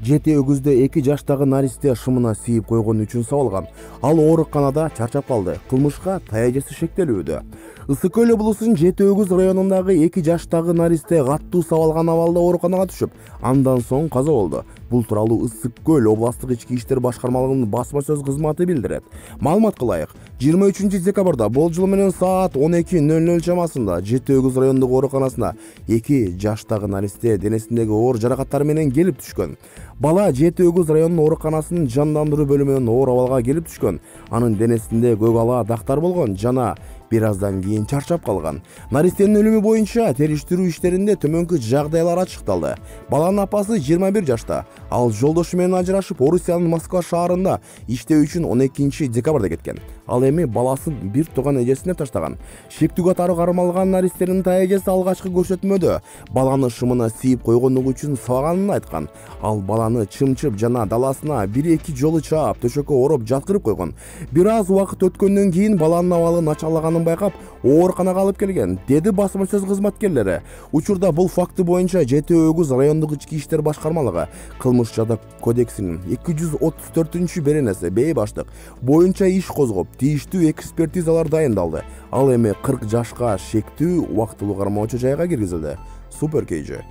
Жети өгүздө 2 жаштагы наристе шымына сийип койгон үчүн сабалган. Ал ооруканада чарчап калды. Кылмышка таяжеси шектелүүдө. Ысык Көл облусунун Жети Өгүз районундагы 2 жаштагы наристе катуу сабалган абалда ооруканага түшүп, андан соң каза болду. Бул тууралуу Ысык Көл областык ички иштер башкармалыгынын басма сөз кызматы билдирет. Маалымат кылайык, 23-декабрда болжол менен саат 12:00 чамасында Жети Өгүз райондук ооруканасына 2 жаштагы наристе денесиндеги оор жаракаттар менен келип түшкөн. Бала Жети Өгүз районунун ооруканасынын жандандыруу бөлүмүнөн оор абалга келип түшкөн. Анын денесинде көк ала дактар болгон жана бир аздан кийин чарчап калган. Наристенин өлүмү боюнча териштирүү иштеринде төмөнкү жагдайлар ачыкталды. Баланын апасы 21 жашта. Ал жолдошу менен ажырашып, Орусиянын Москва шаарында иштөө үчүн 12-декабрда кеткен. Ал эми баласын бир тууган эжесине таштаган. Шектүү катары кармалган наристенин таяжеси алгачкы көрсөтмөдө баланы шымына сийип койгондугу үчүн сабаганын айткан. Ал баланы чымчып жана даласына 1-2 жолу чаап, төшөккө ороп жаткырып койгон. Бир аз убакыт өткөндөн кийин баланын абалы начарлаганын байкап, ооруканага алып келген, деди басма сөз кызматкерлери. Учурда бул факты боюнча Жети Өгүз райондук ички иштер башкармалыгы кылмыш жада кодексинин 234 беренеси Б баштык боюнча иш козгоп, тийиштүү экспертизалар дайындалды. Ал эми 40 жашка шектүү убактылуу кармоочу жайга киргизилди. Супер KG.